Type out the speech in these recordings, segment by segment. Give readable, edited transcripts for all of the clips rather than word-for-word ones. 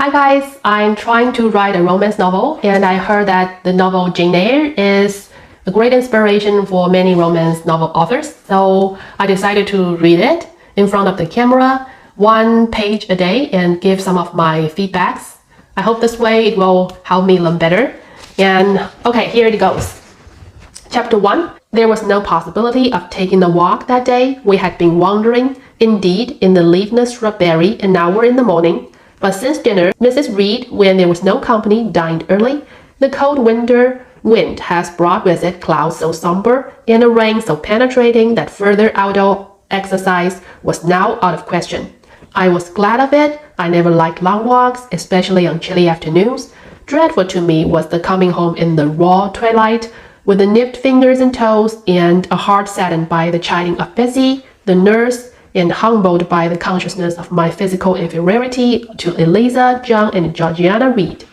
Hi guys, I'm trying to write a romance novel and I heard that the novel Jane Eyre is a great inspiration for many romance novel authors. So I decided to read it in front of the camera, one page a day, and give some of my feedbacks. I hope this way it will help me learn better. And okay, here it goes. Chapter 1. There was no possibility of taking a walk that day. We had been wandering, indeed, in the leafless shrubbery an hour in the morning. But since dinner, Mrs. Reed, when there was no company, dined early. The cold winter wind has brought with it clouds so somber and a rain so penetrating that further outdoor exercise was now out of question. I was glad of it. I never liked long walks, especially on chilly afternoons. Dreadful to me was the coming home in the raw twilight, with the nipped fingers and toes, and a heart saddened by the chiding of Bessie, the nurse, and humbled by the consciousness of my physical inferiority to Eliza, John, and Georgiana Reed.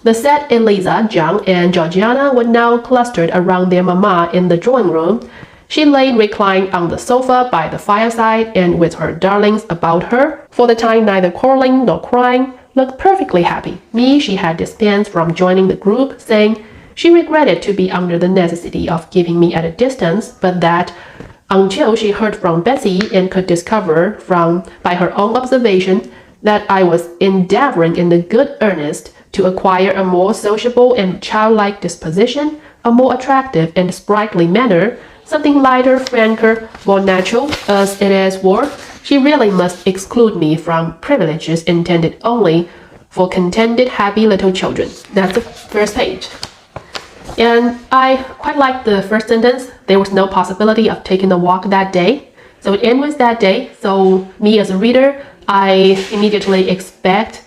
The said Eliza, John, and Georgiana were now clustered around their mamma in the drawing room. She lay reclined on the sofa by the fireside, and with her darlings about her, for the time neither quarreling nor crying, looked perfectly happy. Me she had dispensed from joining the group, saying she regretted to be under the necessity of keeping me at a distance, but that until she heard from Bessie and could discover by her own observation that I was endeavoring in the good earnest to acquire a more sociable and childlike disposition, a more attractive and sprightly manner, something lighter, franker, more natural, as it is worth, she really must exclude me from privileges intended only for contented, happy little children. That's the first page. And I quite like the first sentence. There was no possibility of taking a walk that day. So it ends with that day. So me as a reader, I immediately expect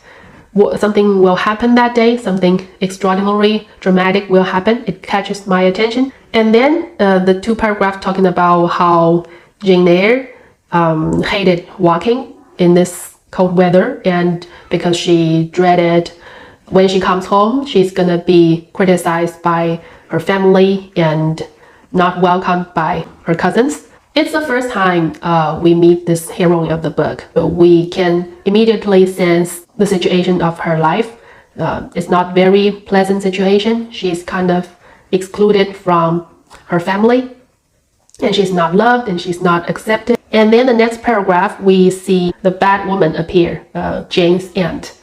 something will happen that day. Something extraordinary, dramatic will happen. It catches my attention. And then the two paragraphs talking about how Jane Eyre hated walking in this cold weather, and because she dreaded when she comes home, she's gonna be criticized by her family and not welcomed by her cousins. It's the first time we meet this heroine of the book. We can immediately sense the situation of her life. It's not very pleasant situation. She's kind of excluded from her family, and she's not loved and she's not accepted. And then the next paragraph, we see the bad woman appear, Jane's aunt.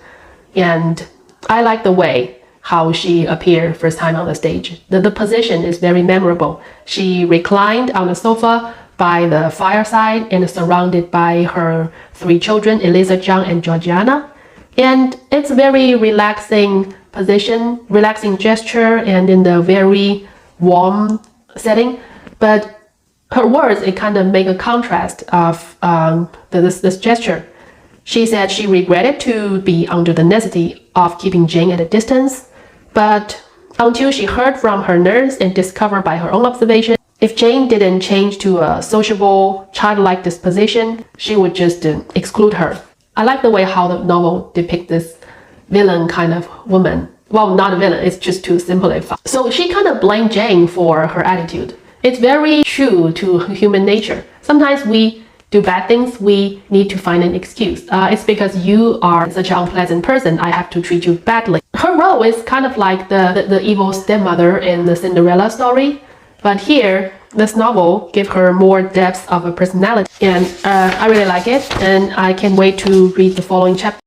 And I like the way how she appeared first time on the stage. The position is very memorable. She reclined on the sofa by the fireside and surrounded by her three children, Eliza, John, and Georgiana. And it's a very relaxing position, relaxing gesture, and in the very warm setting. But her words, it kind of make a contrast of this gesture. She said she regretted to be under the necessity of keeping Jane at a distance, but until she heard from her nurse and discovered by her own observation, if Jane didn't change to a sociable, childlike disposition, she would just exclude her. I like the way how the novel depicts this villain kind of woman. Well, not a villain, it's just to simplify. So she kind of blamed Jane for her attitude. It's very true to human nature. Sometimes we do bad things, we need to find an excuse. It's because you are such an unpleasant person, I have to treat you badly. Her role is kind of like the evil stepmother in the Cinderella story. But here, this novel gives her more depth of a personality. And I really like it, and I can't wait to read the following chapter.